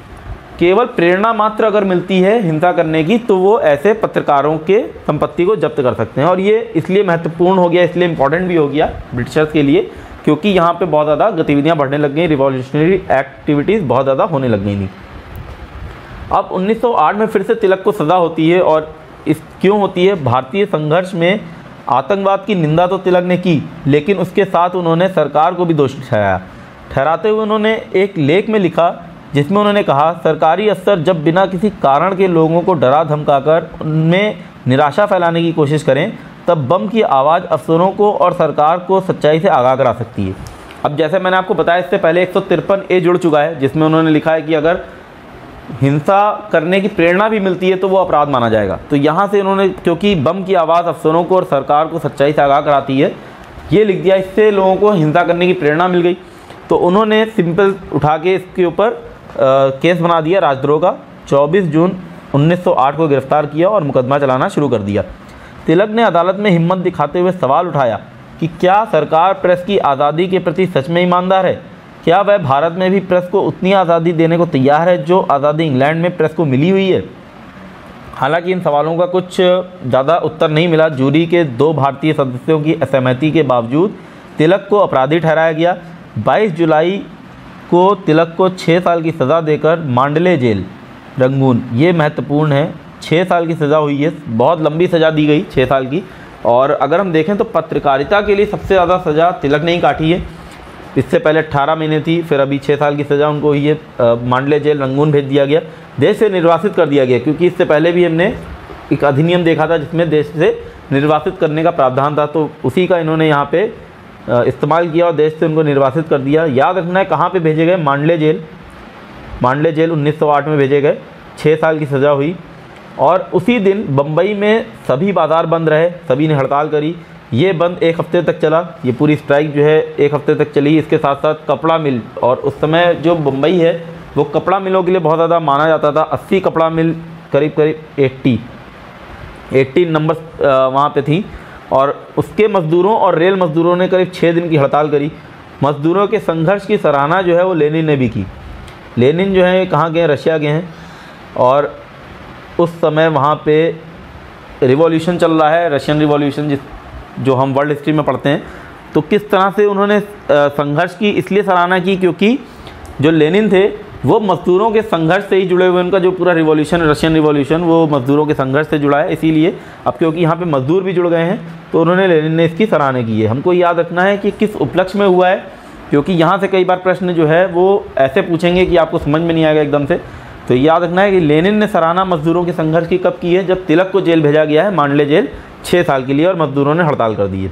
केवल प्रेरणा मात्र अगर मिलती है हिंसा करने की तो वो ऐसे पत्रकारों के संपत्ति को जब्त कर सकते हैं। और ये इसलिए महत्वपूर्ण हो गया, इसलिए इम्पॉर्टेंट भी हो गया ब्रिटिशर्स के लिए, क्योंकि यहाँ पे बहुत ज़्यादा गतिविधियाँ बढ़ने लग गई, रिवॉल्यूशनरी एक्टिविटीज़ बहुत ज़्यादा होने लग गई थी। अब 1908 में फिर से तिलक को सज़ा होती है और इस क्यों होती है? भारतीय संघर्ष में आतंकवाद की निंदा तो तिलक ने की, लेकिन उसके साथ उन्होंने सरकार को भी दोषी ठहराते हुए उन्होंने एक लेख में लिखा जिसमें उन्होंने कहा, सरकारी अफसर जब बिना किसी कारण के लोगों को डरा धमकाकर उनमें निराशा फैलाने की कोशिश करें तब बम की आवाज़ अफसरों को और सरकार को सच्चाई से आगाह करा सकती है। अब जैसे मैंने आपको बताया, इससे पहले 153A जुड़ चुका है जिसमें उन्होंने लिखा है कि अगर हिंसा करने की प्रेरणा भी मिलती है तो वो अपराध माना जाएगा। तो यहाँ से उन्होंने, क्योंकि बम की आवाज़ अफसरों को और सरकार को सच्चाई से आगाह कराती है, ये लिख दिया। इससे लोगों को हिंसा करने की प्रेरणा मिल गई। तो उन्होंने सिंपल उठा के इसके ऊपर केस बना दिया राजद्रोह का। 24 जून 1908 को गिरफ्तार किया और मुकदमा चलाना शुरू कर दिया। तिलक ने अदालत में हिम्मत दिखाते हुए सवाल उठाया कि क्या सरकार प्रेस की आज़ादी के प्रति सच में ईमानदार है? क्या वह भारत में भी प्रेस को उतनी आज़ादी देने को तैयार है जो आज़ादी इंग्लैंड में प्रेस को मिली हुई है? हालांकि इन सवालों का कुछ ज़्यादा उत्तर नहीं मिला। जूरी के 2 भारतीय सदस्यों की असहमति के बावजूद तिलक को अपराधी ठहराया गया। 22 जुलाई को तिलक को 6 साल की सज़ा देकर मांडले जेल रंगून, ये महत्वपूर्ण है, 6 साल की सज़ा हुई है, बहुत लंबी सज़ा दी गई 6 साल की। और अगर हम देखें तो पत्रकारिता के लिए सबसे ज़्यादा सज़ा तिलक ने ही काटी है। इससे पहले 18 महीने थी, फिर अभी 6 साल की सज़ा उनको हुई है। मांडले जेल रंगून भेज दिया गया, देश से निर्वासित कर दिया गया, क्योंकि इससे पहले भी हमने एक अधिनियम देखा था जिसमें देश से निर्वासित करने का प्रावधान था, तो उसी का इन्होंने यहाँ पे इस्तेमाल किया और देश से उनको निर्वासित कर दिया। याद रखना है कहाँ पे भेजे गए, मांडले जेल 1908 में भेजे गए, 6 साल की सज़ा हुई। और उसी दिन बम्बई में सभी बाज़ार बंद रहे, सभी ने हड़ताल करी। ये बंद 1 हफ्ते तक चला, ये पूरी स्ट्राइक जो है 1 हफ्ते तक चली। इसके साथ साथ कपड़ा मिल, और उस समय जो बम्बई है वो कपड़ा मिलों के लिए बहुत ज़्यादा माना जाता था। 80 कपड़ा मिल, करीब 80 नंबर वहाँ पे थी, और उसके मज़दूरों और रेल मज़दूरों ने करीब 6 दिन की हड़ताल करी। मज़दूरों के संघर्ष की सराहना जो है वो लेनिन ने भी की। लेनिन जो है कहाँ गए, रशिया गए हैं, और उस समय वहाँ पे रिवॉल्यूशन चल रहा है, रशियन रिवॉल्यूशन, जो हम वर्ल्ड हिस्ट्री में पढ़ते हैं। तो किस तरह से उन्होंने संघर्ष की इसलिए सराहना की क्योंकि जो लेनिन थे वो मज़दूरों के संघर्ष से ही जुड़े हुए, उनका जो पूरा रिवॉल्यूशन, रशियन रिवॉल्यूशन, वो मज़दूरों के संघर्ष से जुड़ा है। इसीलिए अब क्योंकि यहाँ पे मज़दूर भी जुड़ गए हैं तो उन्होंने, लेनिन ने इसकी सराहना की है। हमको याद रखना है कि किस उपलक्ष्य में हुआ है, क्योंकि यहाँ से कई बार प्रश्न जो है वो ऐसे पूछेंगे कि आपको समझ में नहीं आएगा एकदम से। तो याद रखना है कि लेनिन ने सराहना मज़दूरों के संघर्ष की कब की है, जब तिलक को जेल भेजा गया है, मांडले जेल 6 साल के लिए, और मज़दूरों ने हड़ताल कर दी है।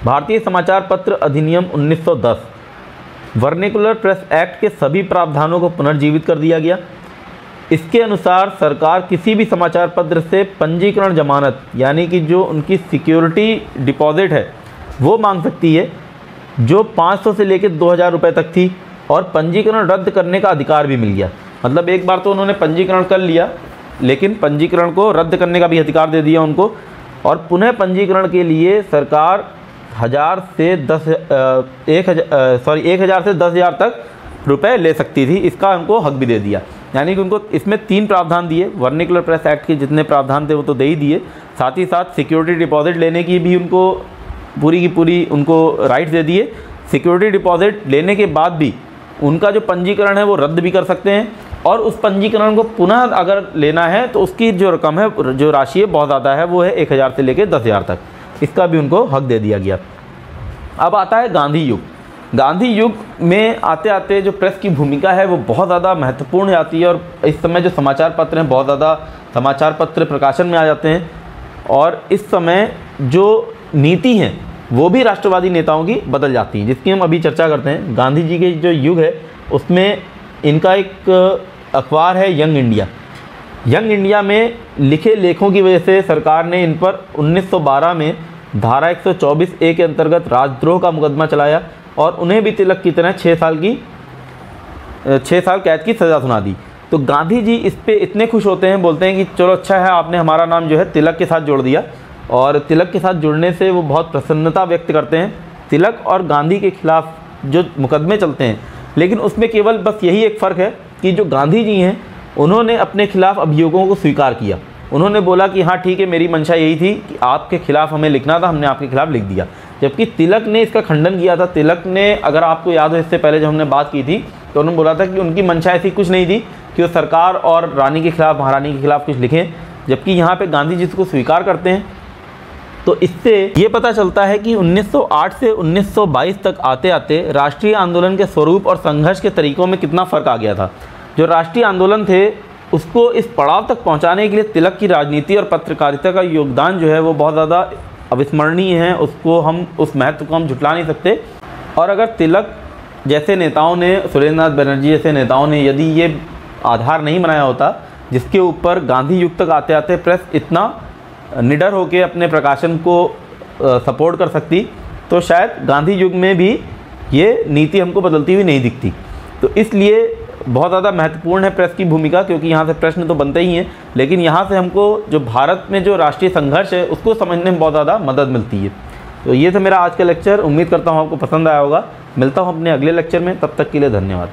भारतीय समाचार पत्र अधिनियम 1910, वर्निकुलर प्रेस एक्ट के सभी प्रावधानों को पुनर्जीवित कर दिया गया। इसके अनुसार सरकार किसी भी समाचार पत्र से पंजीकरण जमानत, यानी कि जो उनकी सिक्योरिटी डिपॉजिट है वो मांग सकती है, जो 500 से लेकर 2000 रुपये तक थी, और पंजीकरण रद्द करने का अधिकार भी मिल गया। मतलब एक बार तो उन्होंने पंजीकरण कर लिया, लेकिन पंजीकरण को रद्द करने का भी अधिकार दे दिया उनको, और पुनः पंजीकरण के लिए सरकार 1000 से 10,000 तक रुपए ले सकती थी, इसका उनको हक भी दे दिया। यानी कि उनको इसमें 3 प्रावधान दिए, वर्निकुलर प्रेस एक्ट के जितने प्रावधान थे वो तो दे ही दिए, साथ ही साथ सिक्योरिटी डिपॉजिट लेने की भी उनको पूरी की पूरी उनको राइट्स दे दिए। सिक्योरिटी डिपॉजिट लेने के बाद भी उनका जो पंजीकरण है वो रद्द भी कर सकते हैं, और उस पंजीकरण को पुनः अगर लेना है तो उसकी जो रकम है, जो राशि है, बहुत ज़्यादा है, वो है 1000 से लेकर 10,000 तक, इसका भी उनको हक दे दिया गया। अब आता है गांधी युग। गांधी युग में आते आते जो प्रेस की भूमिका है वो बहुत ज़्यादा महत्वपूर्ण हो जाती है, और इस समय जो समाचार पत्र हैं बहुत ज़्यादा समाचार पत्र प्रकाशन में आ जाते हैं, और इस समय जो नीति हैं वो भी राष्ट्रवादी नेताओं की बदल जाती हैं, जिसकी हम अभी चर्चा करते हैं। गांधी जी के जो युग है उसमें इनका एक अखबार है यंग इंडिया। यंग इंडिया में लिखे लेखों की वजह से सरकार ने इन पर 1912 में धारा 124A के अंतर्गत राजद्रोह का मुकदमा चलाया, और उन्हें भी तिलक की तरह 6 साल कैद की सज़ा सुना दी। तो गांधी जी इस पे इतने खुश होते हैं, बोलते हैं कि चलो अच्छा है, आपने हमारा नाम जो है तिलक के साथ जोड़ दिया, और तिलक के साथ जुड़ने से वो बहुत प्रसन्नता व्यक्त करते हैं। तिलक और गांधी के खिलाफ जो मुकदमे चलते हैं, लेकिन उसमें केवल बस यही एक फ़र्क है कि जो गांधी जी हैं उन्होंने अपने खिलाफ अभियोगों को स्वीकार किया। उन्होंने बोला कि हाँ ठीक है, मेरी मंशा यही थी कि आपके खिलाफ हमें लिखना था, हमने आपके खिलाफ लिख दिया। जबकि तिलक ने इसका खंडन किया था। तिलक ने, अगर आपको याद हो इससे पहले जब हमने बात की थी, तो उन्होंने बोला था कि उनकी मंशा ऐसी कुछ नहीं थी कि वो सरकार और रानी के खिलाफ, महारानी के खिलाफ कुछ लिखें, जबकि यहाँ पे गांधी जी इसको स्वीकार करते हैं। तो इससे ये पता चलता है कि 1908 से 1922 तक आते आते राष्ट्रीय आंदोलन के स्वरूप और संघर्ष के तरीकों में कितना फ़र्क आ गया था। जो राष्ट्रीय आंदोलन थे उसको इस पड़ाव तक पहुंचाने के लिए तिलक की राजनीति और पत्रकारिता का योगदान जो है वो बहुत ज़्यादा अविस्मरणीय है। उसको हम, उस महत्व को हम झुठला नहीं सकते। और अगर तिलक जैसे नेताओं ने, सुरेंद्रनाथ बनर्जी जैसे नेताओं ने यदि ये आधार नहीं बनाया होता जिसके ऊपर गांधी युग तक आते आते प्रेस इतना निडर होकर अपने प्रकाशन को सपोर्ट कर सकती, तो शायद गांधी युग में भी ये नीति हमको बदलती हुई नहीं दिखती। तो इसलिए बहुत ज़्यादा महत्वपूर्ण है प्रेस की भूमिका, क्योंकि यहाँ से प्रश्न तो बनते ही हैं, लेकिन यहाँ से हमको जो भारत में जो राष्ट्रीय संघर्ष है उसको समझने में बहुत ज़्यादा मदद मिलती है। तो ये था मेरा आज का लेक्चर। उम्मीद करता हूँ आपको पसंद आया होगा। मिलता हूँ अपने अगले लेक्चर में, तब तक के लिए धन्यवाद।